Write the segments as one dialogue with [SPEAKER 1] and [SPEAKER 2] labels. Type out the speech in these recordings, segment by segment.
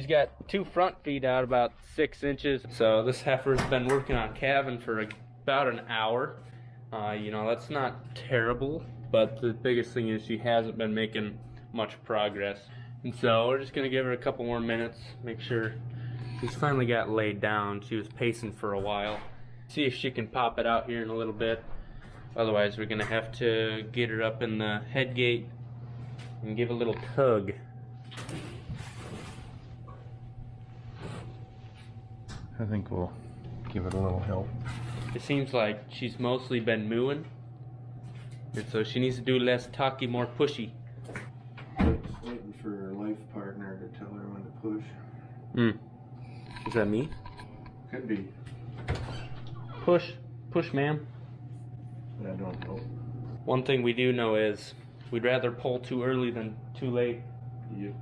[SPEAKER 1] got 2 front feet out about 6 inches. So this heifer's been working on calving for about an hour. You know, that's not terrible, but the biggest thing is she hasn't been making much progress. And so we're just gonna give her a couple more minutes, make sure she's finally got laid down. She was pacing for a while. See if she can pop it out here in a little bit. Otherwise, we're gonna have to get her up in the head gate and give a little tug.
[SPEAKER 2] I think we'll give it a little help.
[SPEAKER 1] It seems like she's mostly been mooing, and so she needs to do less talky, more pushy.
[SPEAKER 2] Waiting for her life partner to tell her when to push.
[SPEAKER 1] Is that me?
[SPEAKER 2] Could be.
[SPEAKER 1] Push. Push, ma'am.
[SPEAKER 2] I don't know.
[SPEAKER 1] One thing we do know is we'd rather pull too early than too late.
[SPEAKER 2] Yep.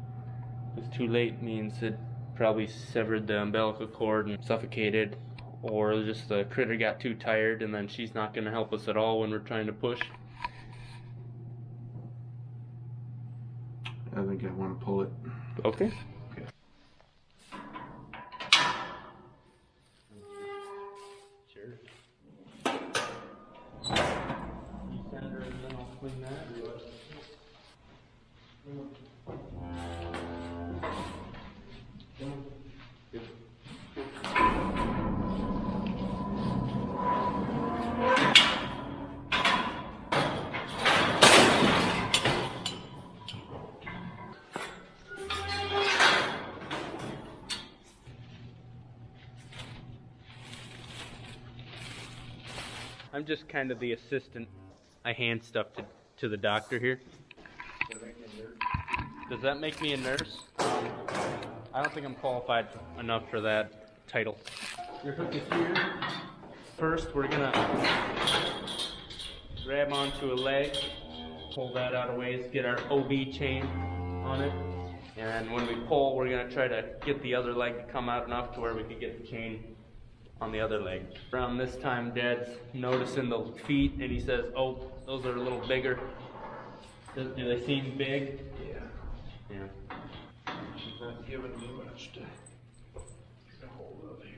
[SPEAKER 1] Because too late means it probably severed the umbilical cord and suffocated, or just the critter got too tired and then she's not going to help us at all when we're trying to push.
[SPEAKER 2] I think I want to pull it.
[SPEAKER 1] Okay. Sure. You send her and then I'll clean that. I'm just kind of the assistant. I hand stuff to the doctor here. Does that make me a nurse? I don't think I'm qualified enough for that title. Your hook is here. First, we're gonna grab onto a leg, pull that out of ways, get our OB chain on it, and when we pull, we're gonna try to get the other leg to come out enough to where we can get the chain on the other leg. Around this time, Dad's noticing the feet, and he says, "Oh, those are a little bigger." Do they seem big?
[SPEAKER 2] Yeah.
[SPEAKER 1] Yeah.
[SPEAKER 2] She's not giving me much to get a hold of here.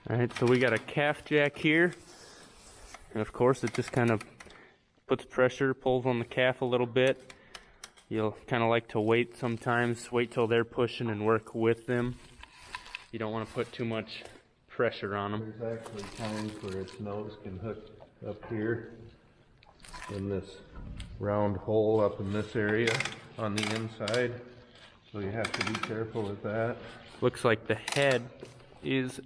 [SPEAKER 1] Alright, so we got a calf jack here, and of course it just kind of puts pressure, pulls on the calf a little bit. You'll kind of like to wait sometimes, wait till they're pushing and work with them. You don't want to put too much pressure on them.
[SPEAKER 2] There's actually times where its nose can hook up here in this round hole up in this area on the inside, so you have to be careful with that.
[SPEAKER 1] Looks like the head is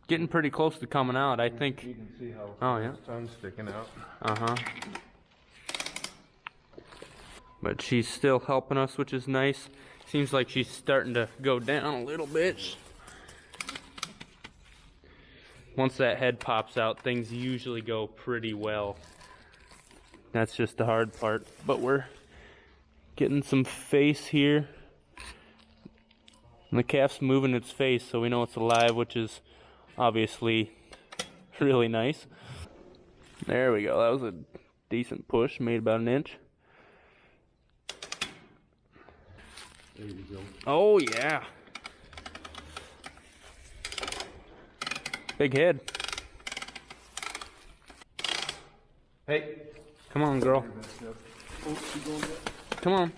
[SPEAKER 1] getting pretty close to coming out, I think.
[SPEAKER 2] You can see how
[SPEAKER 1] Oh, yeah.
[SPEAKER 2] the tongue's sticking out.
[SPEAKER 1] Uh-huh. But she's still helping us, which is nice. Seems like she's starting to go down a little bit. Once that head pops out, things usually go pretty well. That's just the hard part. But we're getting some face here. And the calf's moving its face, so we know it's alive, which is obviously really nice. There we go. That was a decent push, made about an inch.
[SPEAKER 2] There you go.
[SPEAKER 1] Oh yeah. Big head.
[SPEAKER 2] Hey.
[SPEAKER 1] Come on, girl. Come on.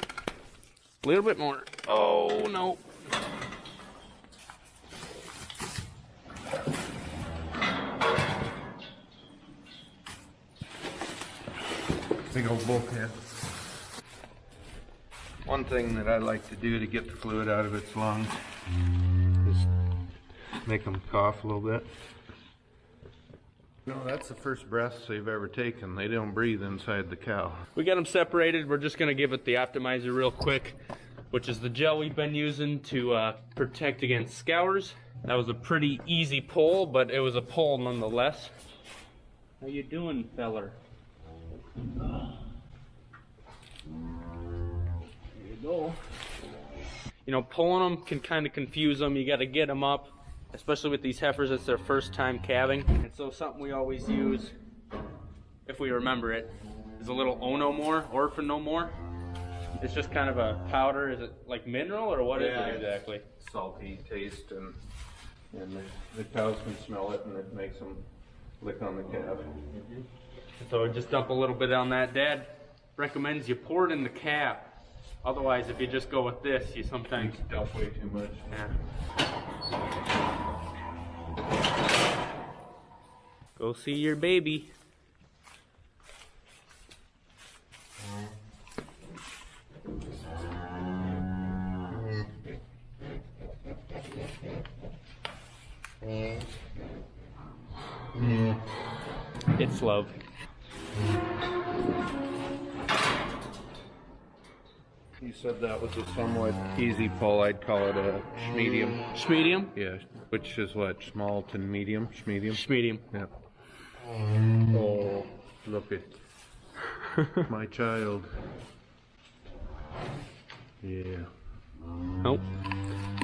[SPEAKER 1] A little bit more. Oh no.
[SPEAKER 2] Big old bulkhead. One thing that I like to do to get the fluid out of its lungs is make them cough a little bit. No, that's the first breaths they've ever taken. They don't breathe inside the cow.
[SPEAKER 1] We got them separated. We're just gonna give it the optimizer real quick, which is the gel we've been using to protect against scours. That was a pretty easy pull, but it was a pull nonetheless. How you doing, feller? There you go. You know, pulling them can kind of confuse them. You got to get them up, especially with these heifers. It's their first time calving. And so something we always use, if we remember it, is a little Oh No More, Orphan No More. It's just kind of a powder. Is it like mineral or what is it exactly?
[SPEAKER 2] Salty taste, and the cows can smell it, and it makes them lick on the calf.
[SPEAKER 1] So just dump a little bit on that. Dad recommends you pour it in the calf. Otherwise, if you just go with this, you sometimes
[SPEAKER 2] dump way too much.
[SPEAKER 1] Yeah. Go see your baby. It's love.
[SPEAKER 2] You said that was a somewhat easy pull. I'd call it a medium.
[SPEAKER 1] Schmedium?
[SPEAKER 2] Yeah, which is what? Small to medium? Schmedium?
[SPEAKER 1] Schmedium.
[SPEAKER 2] Yeah. Oh, look at my child. Yeah.
[SPEAKER 1] Nope.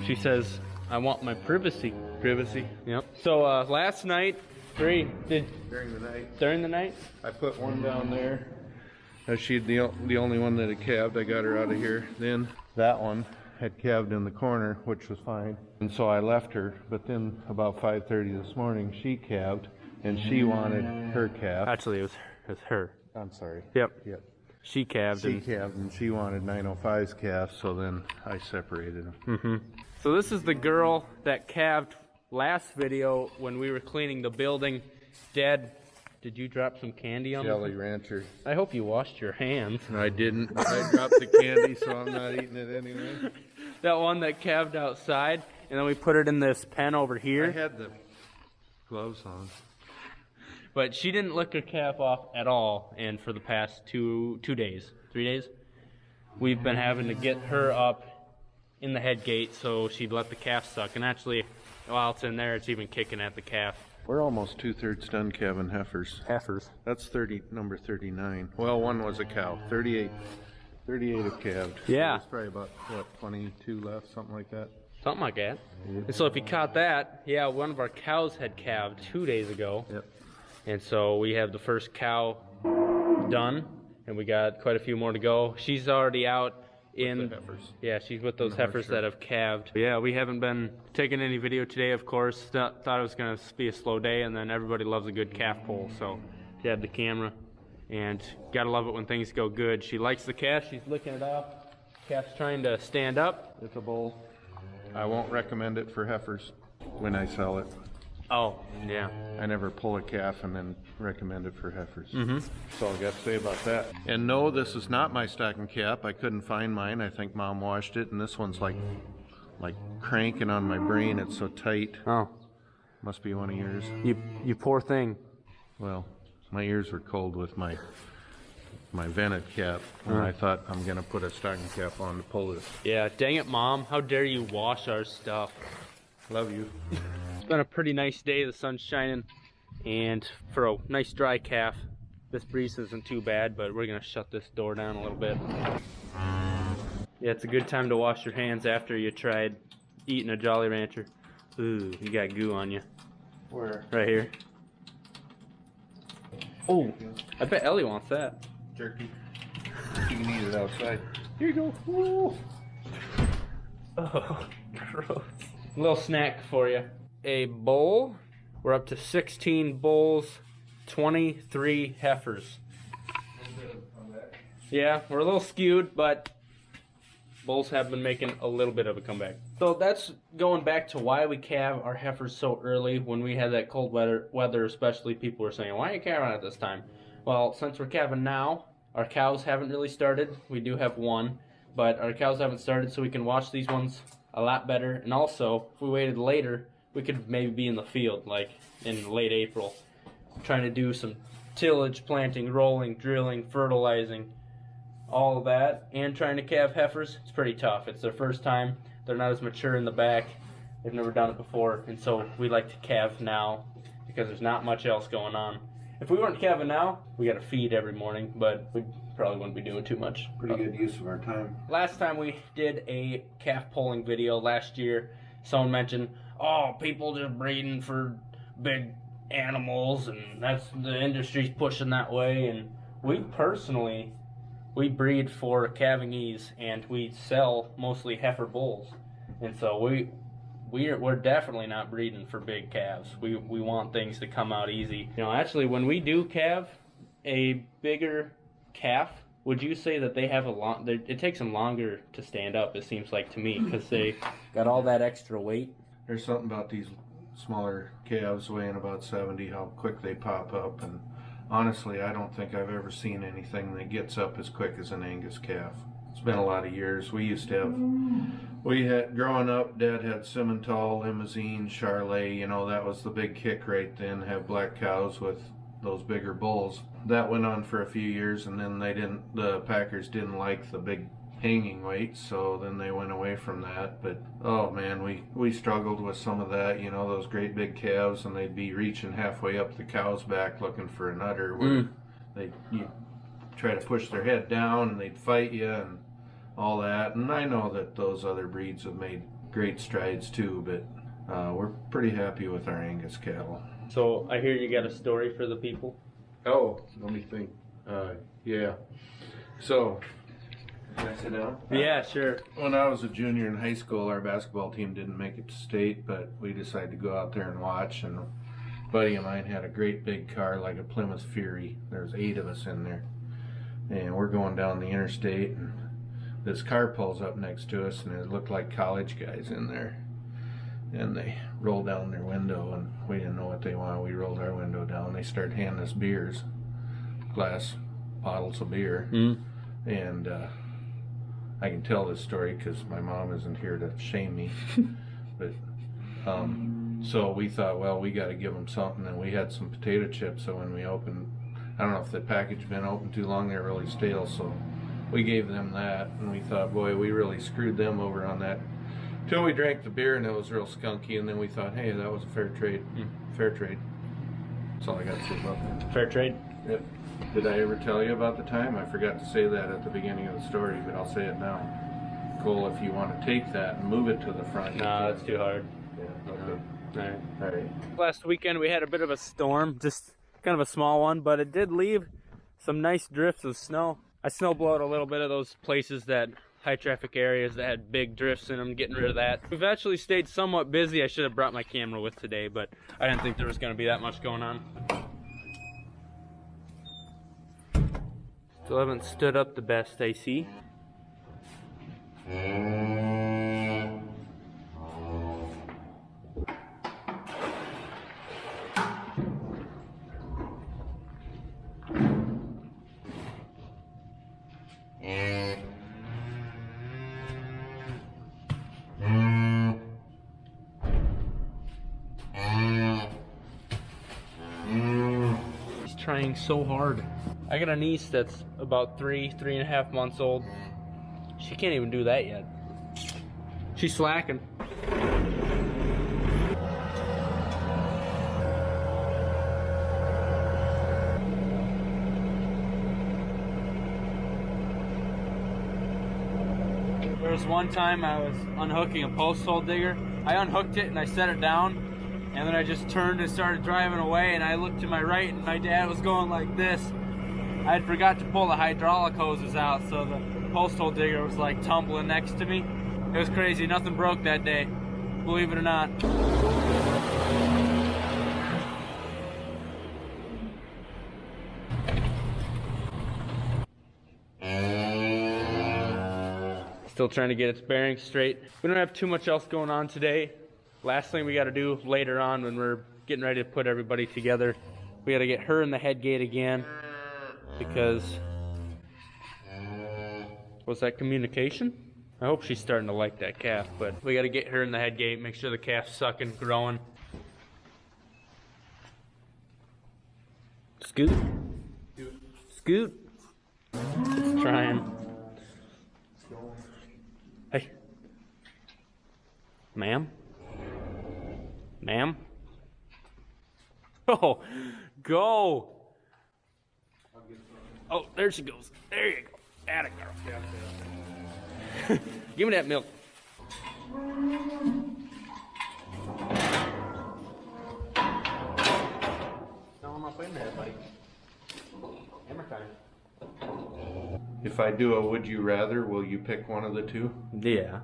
[SPEAKER 1] She says, I want my privacy.
[SPEAKER 2] Privacy?
[SPEAKER 1] Yep. So last night,
[SPEAKER 2] During the night.
[SPEAKER 1] during the night?
[SPEAKER 2] I put one down there. She's the only one that had calved. I got her out of here. Then that one had calved in the corner, which was fine. And so I left her. But then about 5:30 this morning, she calved, and she wanted her calf.
[SPEAKER 1] Actually, it was her.
[SPEAKER 2] I'm sorry.
[SPEAKER 1] Yep.
[SPEAKER 2] Yep.
[SPEAKER 1] She calved.
[SPEAKER 2] She calved, and she wanted 905's calf. So then I separated them.
[SPEAKER 1] So this is the girl that calved last video when we were cleaning the building. Dad, did you drop some candy on
[SPEAKER 2] Jelly Rancher.
[SPEAKER 1] I hope you washed your hands.
[SPEAKER 2] I didn't. I dropped the candy, so I'm not eating it anyway.
[SPEAKER 1] That one that calved outside, and then we put it in this pen over here.
[SPEAKER 2] I had the gloves on.
[SPEAKER 1] But she didn't lick her calf off at all, and for the past 3 days, we've been having to get her up in the head gate so she'd let the calf suck. And actually, while it's in there, it's even kicking at the calf.
[SPEAKER 2] We're almost 2/3 done calving heifers.
[SPEAKER 1] Heifers.
[SPEAKER 2] That's number 39. Well, one was a cow. 38 have calved.
[SPEAKER 1] Yeah.
[SPEAKER 2] There's probably about, 22 left, something like that.
[SPEAKER 1] Something like that. And so if you caught that, yeah, one of our cows had calved 2 days ago.
[SPEAKER 2] Yep.
[SPEAKER 1] And so we have the first cow done, and we got quite a few more to go. She's already out in
[SPEAKER 2] the heifers.
[SPEAKER 1] Yeah, she's with those heifers that have calved. Yeah, we haven't been taking any video today, of course. Thought it was going to be a slow day, and then everybody loves a good calf pull, so she had the camera. And gotta love it when things go good. She likes the calf, she's licking it off. Calf's trying to stand up.
[SPEAKER 2] It's a bull. I won't recommend it for heifers when I sell it.
[SPEAKER 1] Oh, yeah.
[SPEAKER 2] I never pull a calf and then recommend it for heifers.
[SPEAKER 1] Mm-hmm.
[SPEAKER 2] That's all I got to say about that. And no, this is not my stocking cap. I couldn't find mine. I think Mom washed it, and this one's like cranking on my brain. It's so tight.
[SPEAKER 1] Oh.
[SPEAKER 2] Must be one of yours.
[SPEAKER 1] You poor thing.
[SPEAKER 2] Well, my ears were cold with my vented cap, and I thought I'm gonna put a stocking cap on to pull this.
[SPEAKER 1] Yeah, dang it, Mom. How dare you wash our stuff?
[SPEAKER 2] Love you.
[SPEAKER 1] It's been a pretty nice day. The sun's shining, and for a nice dry calf, this breeze isn't too bad, but we're gonna shut this door down a little bit. Yeah, it's a good time to wash your hands after you tried eating a Jolly Rancher. Ooh, you got goo on you.
[SPEAKER 2] Where?
[SPEAKER 1] Right here. Oh, I bet Ellie wants that.
[SPEAKER 2] Jerky. You can eat it outside.
[SPEAKER 1] Here you go. Ooh. Oh, gross. A little snack for you. A bull. We're up to 16 bulls, 23 heifers. Yeah, we're a little skewed, but bulls have been making a little bit of a comeback. So that's going back to why we calve our heifers so early when we had that cold weather, especially people were saying, why are you calving at this time? Well, since we're calving now, our cows haven't really started. We do have one, but our cows haven't started, so we can watch these ones a lot better. And also, if we waited later, we could maybe be in the field, like in late April, trying to do some tillage, planting, rolling, drilling, fertilizing, all of that, and trying to calve heifers. It's pretty tough. It's their first time. They're not as mature in the back, They've never done it before, and so we like to calve now because there's not much else going on. If we weren't calving now, we got to feed every morning, but we probably wouldn't be doing too much.
[SPEAKER 2] Pretty good use of our time.
[SPEAKER 1] Last time we did a calf pulling video last year, someone mentioned, oh, people just breeding for big animals, and that's the industry's pushing that way. And we personally, we breed for calving ease, and we sell mostly heifer bulls, and so we're definitely not breeding for big calves. We want things to come out easy. You know, actually, when we do calve a bigger calf, would you say that they have it takes them longer to stand up, it seems like to me, because they got all that extra weight?
[SPEAKER 2] There's something about these smaller calves weighing about 70, how quick they pop up, and honestly, I don't think I've ever seen anything that gets up as quick as an Angus calf. It's been a lot of years. Growing up, Dad had Simmental, Limousine, Charlet, you know, that was the big kick right then, have black cows with those bigger bulls. That went on for a few years, and then the packers didn't like the big hanging weights, so then they went away from that. But oh man, we struggled with some of that, you know, those great big calves, and they'd be reaching halfway up the cow's back looking for an udder where you try to push their head down and they'd fight you and all that. And I know that those other breeds have made great strides too, but we're pretty happy with our Angus cattle.
[SPEAKER 1] So I hear you got a story for the people.
[SPEAKER 2] Oh, let me think. Yeah. So, can I sit down?
[SPEAKER 1] Yeah, sure.
[SPEAKER 2] When I was a junior in high school, our basketball team didn't make it to state, but we decided to go out there and watch. And a buddy of mine had a great big car, like a Plymouth Fury. There's 8 of us in there. And we're going down the interstate, and this car pulls up next to us, and it looked like college guys in there. And they rolled down their window, and we didn't know what they wanted. We rolled our window down. They started handing us beers, glass bottles of beer. And I can tell this story because my mom isn't here to shame me. But so we thought, well, we got to give them something. And we had some potato chips, so when we opened, I don't know if the package had been open too long, they were really stale, so we gave them that. And we thought, boy, we really screwed them over on that. Till we drank the beer and it was real skunky, and then we thought, hey, that was a fair trade. Fair trade. That's all I got to say about that.
[SPEAKER 1] Fair trade?
[SPEAKER 2] Yep. Did I ever tell you about the time? I forgot to say that at the beginning of the story, but I'll say it now. Cole, if you want to take that and move it to the front.
[SPEAKER 1] No, that's too hard.
[SPEAKER 2] Yeah, okay.
[SPEAKER 1] All right.
[SPEAKER 2] All right.
[SPEAKER 1] Last weekend we had a bit of a storm, just kind of a small one, but it did leave some nice drifts of snow. I snowblowed a little bit of those places that high traffic areas that had big drifts in them, getting rid of that. We've actually stayed somewhat busy. I should have brought my camera with today, but I didn't think there was going to be that much going on. Still haven't stood up the best, I see. Trying so hard. I got a niece that's about 3.5 months old. She can't even do that yet. She's slacking. There was one time I was unhooking a post hole digger. I unhooked it and I set it down. And then I just turned and started driving away, and I looked to my right, and my dad was going like this. I had forgot to pull the hydraulic hoses out, so the post hole digger was like tumbling next to me. It was crazy. Nothing broke that day, believe it or not. Still trying to get its bearings straight. We don't have too much else going on today. Last thing we got to do later on when we're getting ready to put everybody together, we got to get her in the head gate again, because was that communication? I hope she's starting to like that calf, but we got to get her in the head gate, make sure the calf's sucking, growing. Scoot. Scoot. Trying. Hey. Ma'am? Ma'am? Oh, go! Oh, there she goes. There you go. Atta girl. Give me that milk. No, I'm up in there, buddy. Hammer time.
[SPEAKER 2] If I do a would you rather, will you pick one of the two?
[SPEAKER 1] Yeah.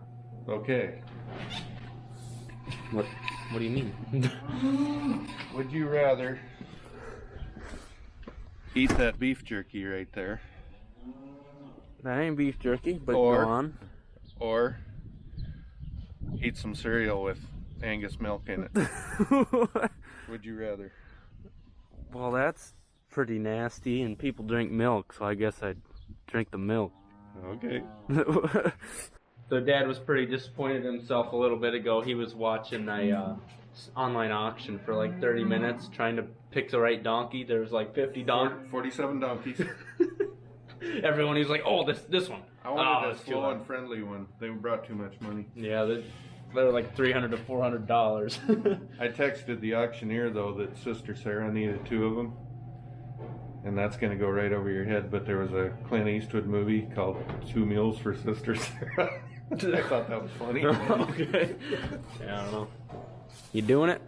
[SPEAKER 2] Okay.
[SPEAKER 1] What do you mean?
[SPEAKER 2] Would you rather eat that beef jerky right there,
[SPEAKER 1] That ain't beef jerky, but
[SPEAKER 2] Or-
[SPEAKER 1] go on.
[SPEAKER 2] or eat some cereal with Angus milk in it? Would you rather?
[SPEAKER 1] Well, that's pretty nasty, and people drink milk, so I guess I'd drink the milk.
[SPEAKER 2] Okay.
[SPEAKER 1] So Dad was pretty disappointed in himself a little bit ago. He was watching a online auction for like 30 minutes, trying to pick the right donkey. There was like 50 donkeys.
[SPEAKER 2] 47 donkeys.
[SPEAKER 1] Everyone, he was like, "Oh, this one."
[SPEAKER 2] I wanted a
[SPEAKER 1] that's too
[SPEAKER 2] slow
[SPEAKER 1] hard.
[SPEAKER 2] and friendly one. They brought too much money.
[SPEAKER 1] Yeah, they were like $300 to $400.
[SPEAKER 2] I texted the auctioneer though that Sister Sarah needed 2 of them, and that's going to go right over your head. But there was a Clint Eastwood movie called 2 Meals for Sister Sarah. I thought that was funny.
[SPEAKER 1] Okay. Yeah, I don't know. You doing it?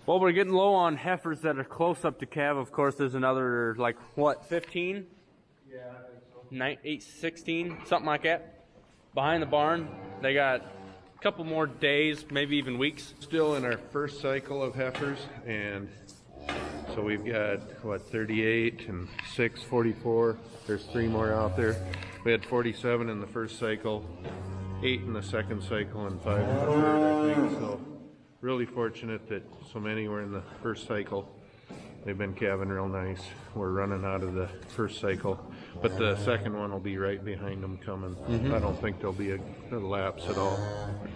[SPEAKER 1] Well, we're getting low on heifers that are close up to calve. Of course, there's another, like, what, 15?
[SPEAKER 2] Yeah, I think so.
[SPEAKER 1] 8, 16, something like that. Behind the barn, they got a couple more days, maybe even weeks.
[SPEAKER 2] Still in our first cycle of heifers, and so we've got, what, 38 and 6, 44. There's 3 more out there. We had 47 in the first cycle, 8 in the second cycle, and 5 in the third, I think. So really fortunate that so many were in the first cycle. They've been calving real nice. We're running out of the first cycle, but the second one will be right behind them coming. I don't think there'll be a lapse at all.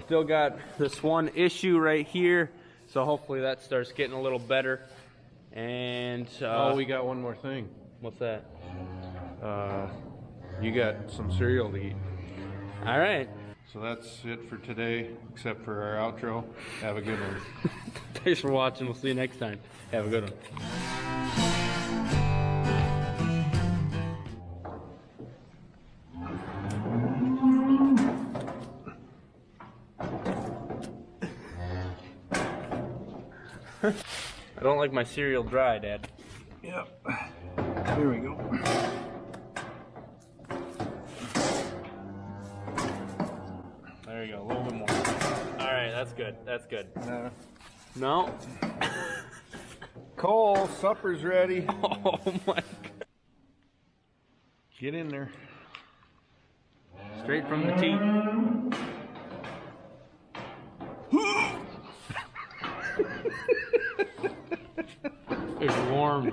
[SPEAKER 1] Still got this one issue right here, so hopefully that starts getting a little better. And
[SPEAKER 2] Oh, we got one more thing.
[SPEAKER 1] what's that?
[SPEAKER 2] You got some cereal to eat.
[SPEAKER 1] All right.
[SPEAKER 2] So that's it for today, except for our outro. Have a good one.
[SPEAKER 1] Thanks for watching. We'll see you next time. Have a good one. I don't like my cereal dry, Dad.
[SPEAKER 2] Yep. Here we go.
[SPEAKER 1] There you go, a little bit more. All right, that's good. That's good. No.
[SPEAKER 2] Cole, supper's ready.
[SPEAKER 1] Oh my God.
[SPEAKER 2] Get in there.
[SPEAKER 1] Straight from the teat. It's warm.